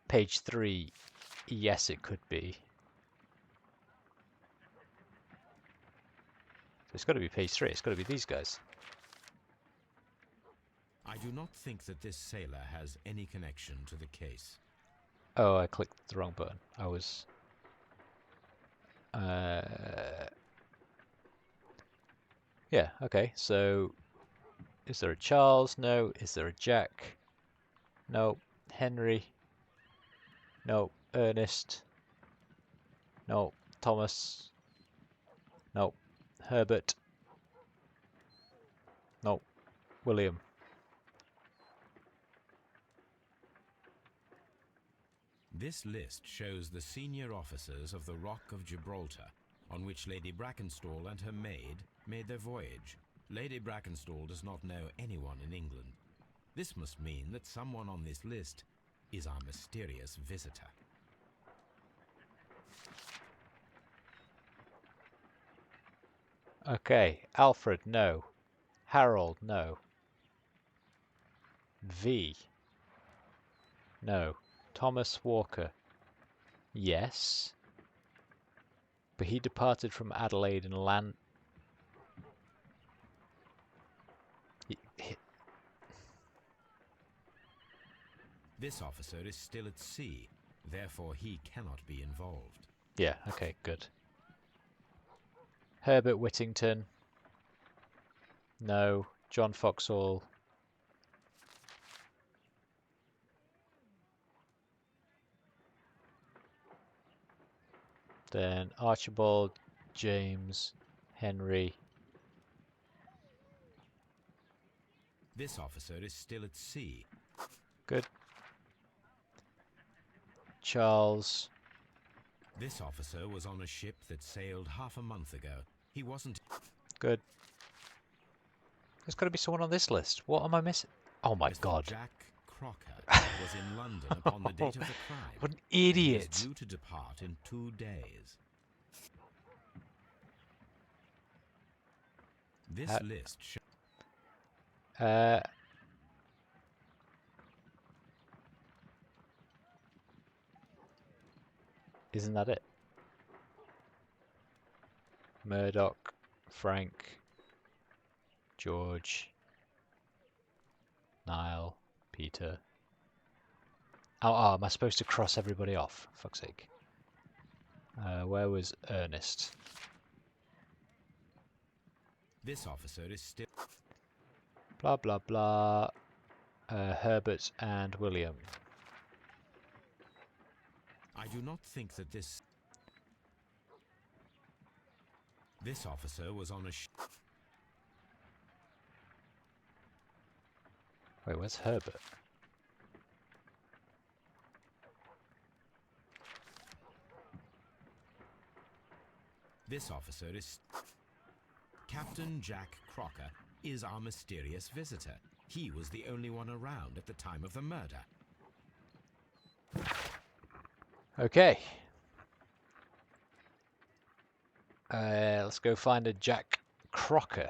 page 3, yes it could be. So it's got to be page 3, it's got to be these guys. I do not think that this sailor has any connection to the case. Oh, I clicked the wrong button. I was... Yeah, okay, so... Is there a Charles? No. Is there a Jack? No. Henry? No. Ernest? No. Thomas? No. Herbert? No. William? This list shows the senior officers of the Rock of Gibraltar, on which Lady Brackenstall and her maid made their voyage. Lady Brackenstall does not know anyone in England. This must mean that someone on this list is our mysterious visitor. Okay. Alfred? No. Harold? No. V? No. Thomas Walker? Yes. But he departed from Adelaide and land... This officer is still at sea, therefore he cannot be involved. Yeah, okay, good. Herbert Whittington? No. John Foxhall? Then Archibald, James, Henry. This officer is still at sea. Good. Charles. This officer was on a ship that sailed half a month ago. He wasn't... Good. There's got to be someone on this list. What am I missing? Oh my Mr. god. Jack Crocker was in London upon the date of the crime. What an He is idiot. due to depart in 2 days. This list Isn't that it? Murdoch, Frank, George, Niall, Peter. Oh, am I supposed to cross everybody off? Fuck's sake. Where was Ernest? This officer is still... Blah, blah, blah. Herbert and William. I do not think that this officer was on a Wait, where's Herbert? This officer is... Captain Jack Crocker is our mysterious visitor. He was the only one around at the time of the murder. Okay. Let's go find a Jack Crocker.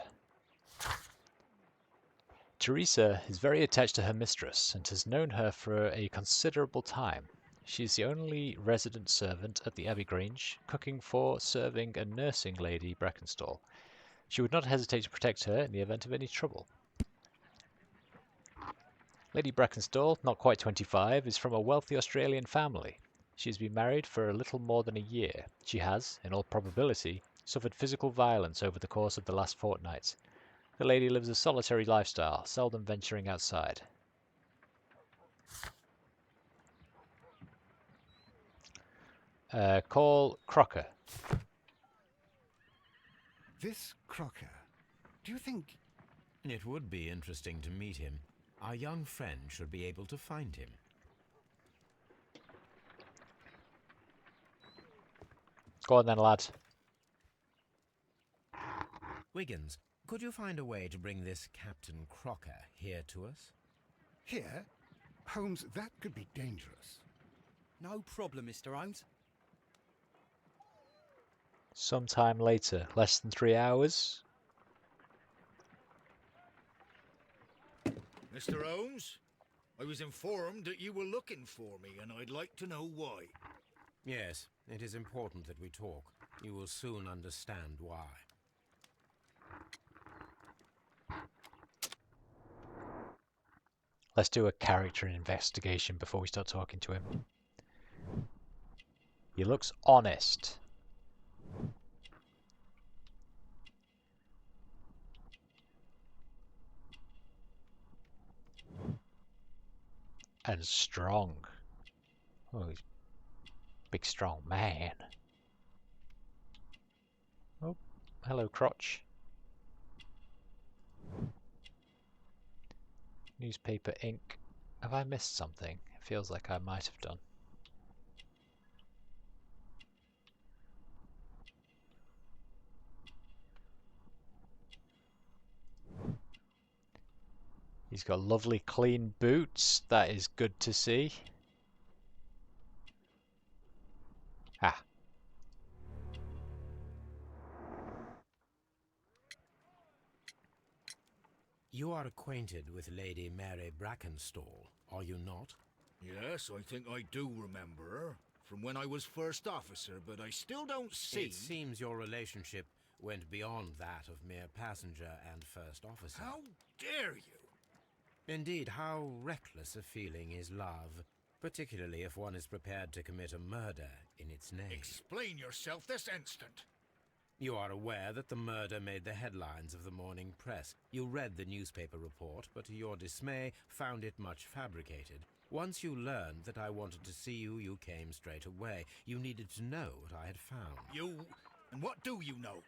Teresa is very attached to her mistress and has known her for a considerable time. She is the only resident servant at the Abbey Grange, cooking for, serving, and nursing Lady Brackenstall. She would not hesitate to protect her in the event of any trouble. Lady Brackenstall, not quite 25, is from a wealthy Australian family. She has been married for a little more than a year. She has, in all probability, suffered physical violence over the course of the last fortnight. The lady lives a solitary lifestyle, seldom venturing outside. Call Crocker. This Crocker, do you think... It would be interesting to meet him. Our young friend should be able to find him. Go on then, lad. Wiggins, could you find a way to bring this Captain Crocker here to us? Here? Holmes, that could be dangerous. No problem, Mr. Holmes. Sometime later, less than 3 hours. Mr. Holmes, I was informed that you were looking for me, and I'd like to know why. Yes, it is important that we talk. You will soon understand why. Let's do a character investigation before we start talking to him. He looks honest. And strong. Oh, he's a big strong man. Oh, hello, crotch. Newspaper ink. Have I missed something? It feels like I might have done. He's got lovely clean boots. That is good to see. Ah. You are acquainted with Lady Mary Brackenstall, are you not? Yes, I think I do remember her from when I was first officer, but I still don't see... It seems your relationship went beyond that of mere passenger and first officer. How dare you? Indeed, how reckless a feeling is love, particularly if one is prepared to commit a murder in its name. Explain yourself this instant. You are aware that the murder made the headlines of the morning press. You read the newspaper report, but to your dismay, found it much fabricated. Once you learned that I wanted to see you, you came straight away. You needed to know what I had found. You... and what do you know?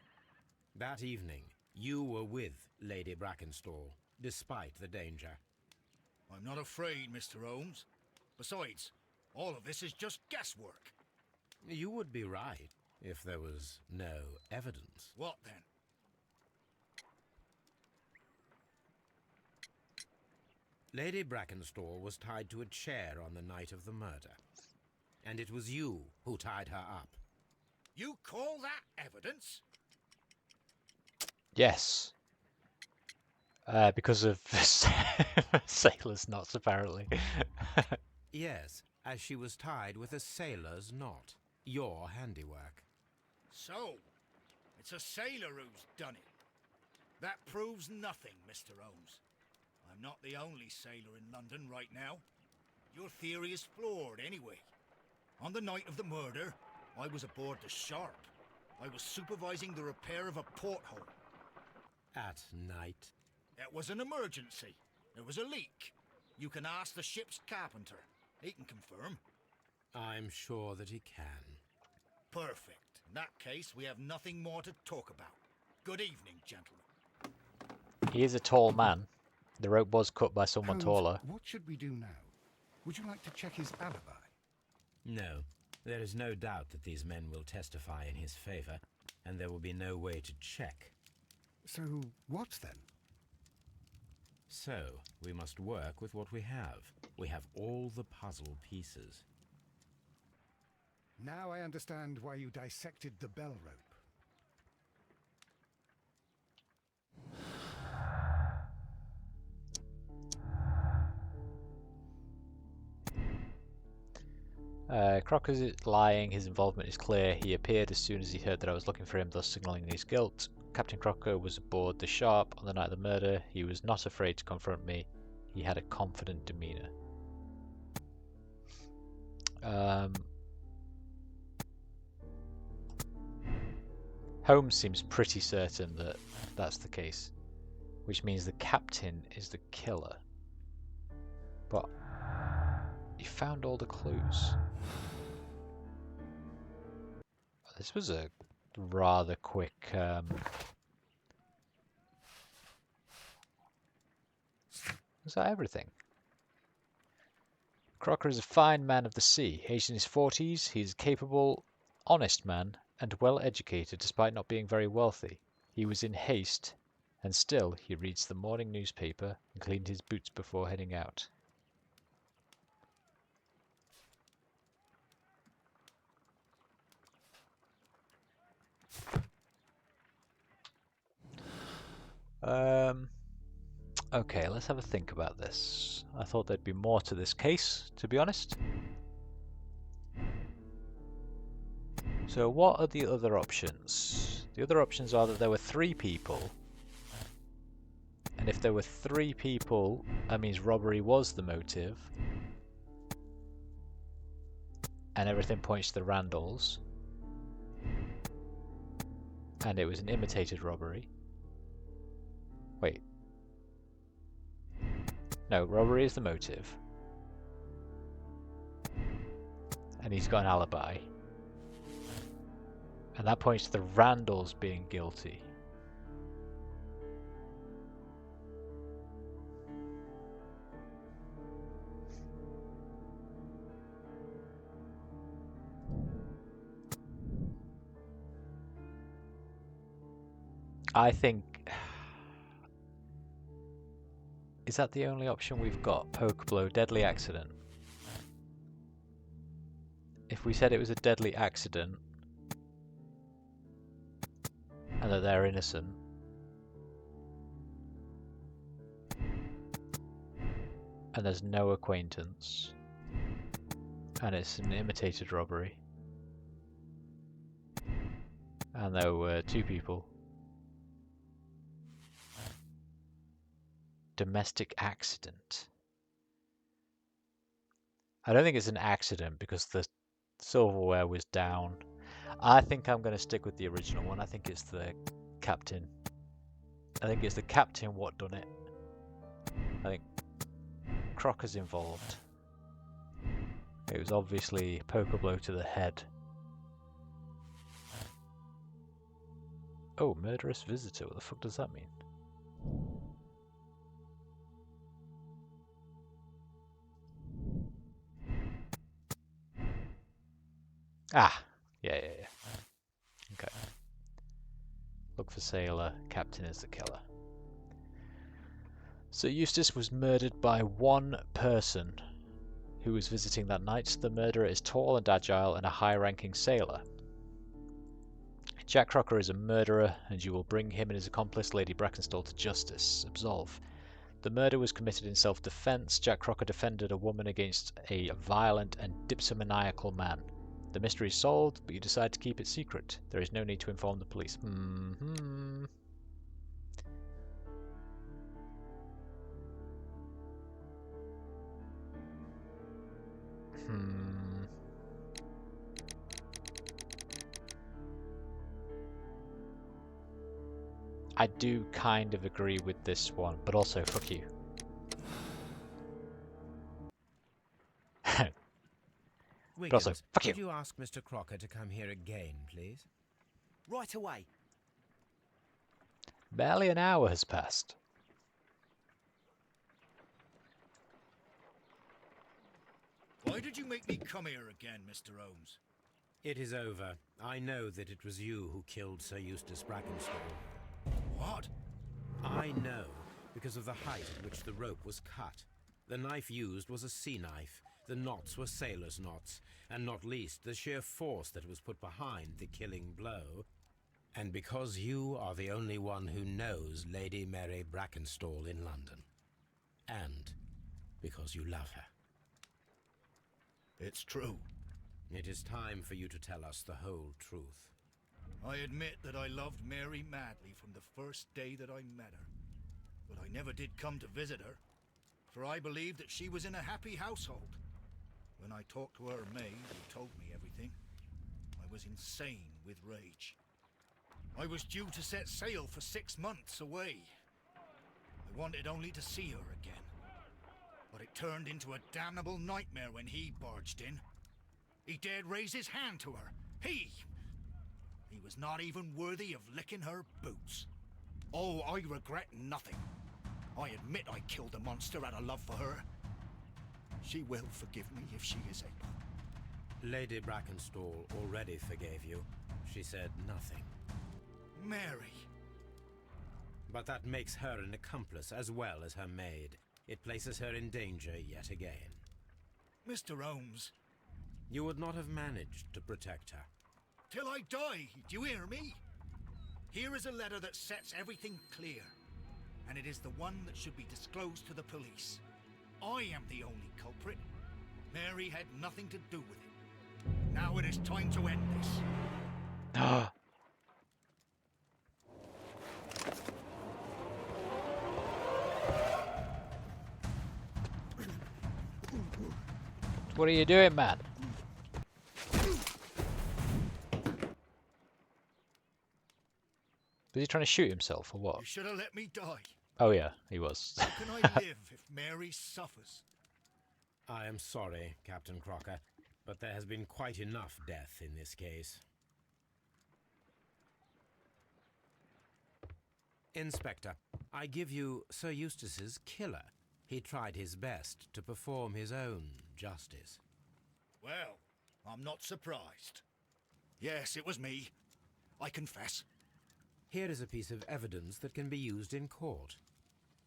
That evening, you were with Lady Brackenstall, despite the danger. I'm not afraid, Mr. Holmes. Besides, all of this is just guesswork. You would be right, if there was no evidence. What then? Lady Brackenstall was tied to a chair on the night of the murder. And it was you who tied her up. You call that evidence? Yes. Because of sailor's knots, apparently. Yes, as she was tied with a sailor's knot. Your handiwork. So, it's a sailor who's done it. That proves nothing, Mr. Holmes. I'm not the only sailor in London right now. Your theory is flawed anyway. On the night of the murder, I was aboard the Sharp. I was supervising the repair of a porthole. At night? It was an emergency. There was a leak. You can ask the ship's carpenter. He can confirm. I'm sure that he can. Perfect. In that case, we have nothing more to talk about. Good evening, gentlemen. He is a tall man. The rope was cut by someone Holmes, taller. what should we do now? Would you like to check his alibi? No, there is no doubt that these men will testify in his favor, and there will be no way to check. So, what then? So, we must work with what we have. We have all the puzzle pieces. Now I understand why you dissected the bell rope. Crocker's lying, his involvement is clear. He appeared as soon as he heard that I was looking for him, thus signalling his guilt. Captain Crocker was aboard the Sharp on the night of the murder. He was not afraid to confront me. He had a confident demeanour. Holmes seems pretty certain that that's the case, which means the captain is the killer. But he found all the clues. This was a rather quick was that everything? Crocker is a fine man of the sea. Aged in his 40s, he is a capable, honest man and well educated despite not being very wealthy. He was in haste, and still he reads the morning newspaper and cleaned his boots before heading out. Okay, let's have a think about this. I thought there'd be more to this case, to be honest. So what are the other options? The other options are that there were 3 people. And if there were 3 people, that means robbery was the motive. And everything points to the Randalls. And it was an imitated robbery. Wait. No, robbery is the motive. And he's got an alibi. And that points to the Randalls being guilty. I think... Is that the only option we've got? Poke, blow, deadly accident. If we said it was a deadly accident, and that they're innocent, and there's no acquaintance, and it's an imitated robbery, and there were 2 people. Domestic accident. I don't think it's an accident because the silverware was down. I think I'm going to stick with the original one. I think it's the captain. I think it's the captain what done it. I think Crocker's involved. It was obviously a poker blow to the head. Oh, murderous visitor. What the fuck does that mean? Ah, yeah. Okay. Look for sailor, captain is the killer. Sir Eustace was murdered by one person who was visiting that night. The murderer is tall and agile and a high-ranking sailor. Jack Crocker is a murderer, and you will bring him and his accomplice, Lady Brackenstall, to justice. Absolve. The murder was committed in self-defense. Jack Crocker defended a woman against a violent and dipsomaniacal man. The mystery is solved, but you decide to keep it secret. There is no need to inform the police. I do kind of agree with this one, but also fuck you. But also, fuck you. Could you ask Mr. Crocker to come here again, please? Right away. Barely an hour has passed. Why did you make me come here again, Mr. Holmes? It is over. I know that it was you who killed Sir Eustace Brackenstall. What? I know because of the height at which the rope was cut. The knife used was a sea knife. The knots were sailor's knots, and not least the sheer force that was put behind the killing blow. And because you are the only one who knows Lady Mary Brackenstall in London. And because you love her. It's true. It is time for you to tell us the whole truth. I admit that I loved Mary madly from the first day that I met her. But I never did come to visit her, for I believed that she was in a happy household. When I talked to her maid, who told me everything, I was insane with rage. I was due to set sail for 6 months away. I wanted only to see her again. But it turned into a damnable nightmare when he barged in. He dared raise his hand to her. He was not even worthy of licking her boots. Oh, I regret nothing. I admit I killed the monster out of love for her. She will forgive me if she is able. Lady Brackenstall already forgave you. She said nothing. Mary. But that makes her an accomplice as well as her maid. It places her in danger yet again. Mr. Holmes. You would not have managed to protect her. Till I die, do you hear me? Here is a letter that sets everything clear. And it is the one that should be disclosed to the police. I am the only culprit. Mary had nothing to do with it. Now it is time to end this. What are you doing, man? Was he trying to shoot himself or what? You should have let me die. Oh yeah, he was. How can I live if Mary suffers? I am sorry, Captain Crocker, but there has been quite enough death in this case. Inspector, I give you Sir Eustace's killer. He tried his best to perform his own justice. Well, I'm not surprised. Yes, it was me. I confess. Here is a piece of evidence that can be used in court.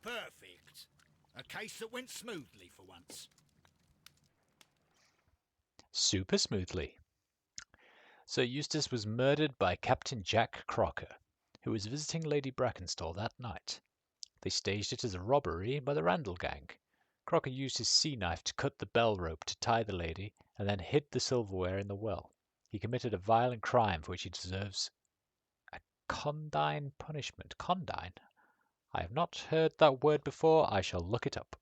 Perfect. A case that went smoothly for once. Super smoothly. Sir Eustace was murdered by Captain Jack Crocker, who was visiting Lady Brackenstall that night. They staged it as a robbery by the Randall gang. Crocker used his sea knife to cut the bell rope to tie the lady, and then hid the silverware in the well. He committed a violent crime for which he deserves a condign punishment. Condign? I have not heard that word before. I shall look it up.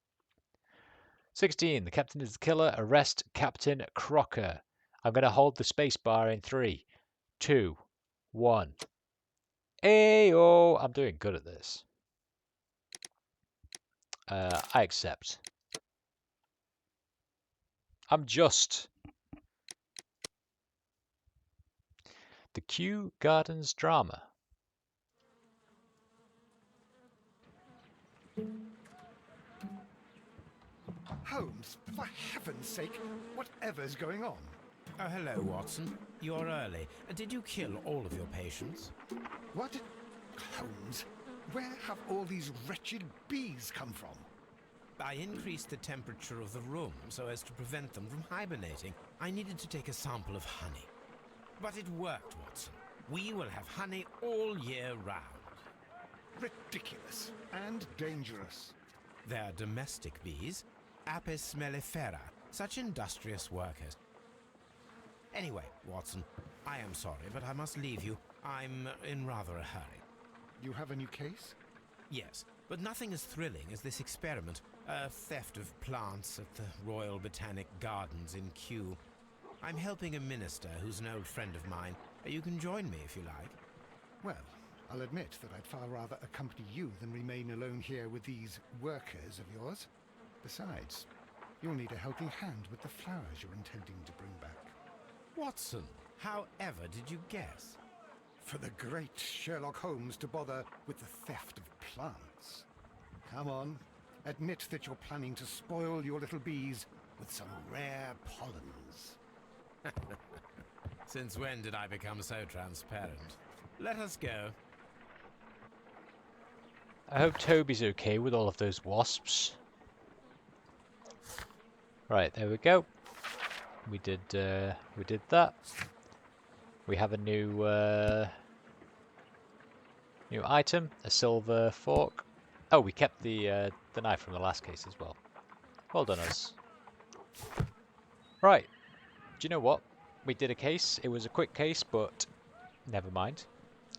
16. The captain is the killer. Arrest Captain Crocker. I'm going to hold the space bar in 3, 2, 1. Ayo! I'm doing good at this. I accept. I'm just. The Kew Gardens drama. Holmes, for heaven's sake, whatever's going on? Oh, hello, Watson. You're early. Did you kill all of your patients? What? Holmes, where have all these wretched bees come from? I increased the temperature of the room so as to prevent them from hibernating. I needed to take a sample of honey. But it worked, Watson. We will have honey all year round. Ridiculous and dangerous. They're domestic bees, Apis mellifera, such industrious workers. Anyway, Watson, I am sorry, but I must leave you. I'm in rather a hurry. You have a new case? Yes, but nothing as thrilling as this experiment. A theft of plants at the Royal Botanic Gardens in Kew. I'm helping a minister who's an old friend of mine. You can join me if you like. Well, I'll admit that I'd far rather accompany you than remain alone here with these workers of yours. Besides, you'll need a helping hand with the flowers you're intending to bring back. Watson, however did you guess? For the great Sherlock Holmes to bother with the theft of plants. Come on, admit that you're planning to spoil your little bees with some rare pollens. Since when did I become so transparent? Let us go. I hope Toby's okay with all of those wasps. Right, there we go. We did that. We have a new new item, a silver fork. Oh, we kept the knife from the last case as well. Well done, us. Right. Do you know what? We did a case. It was a quick case, but never mind.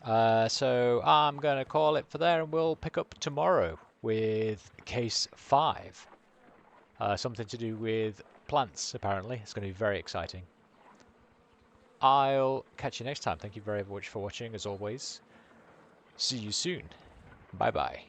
So I'm going to call it for there, and we'll pick up tomorrow with case 5. Something to do with plants, apparently. It's going to be very exciting. I'll catch you next time. Thank you very much for watching, as always. See you soon. Bye-bye.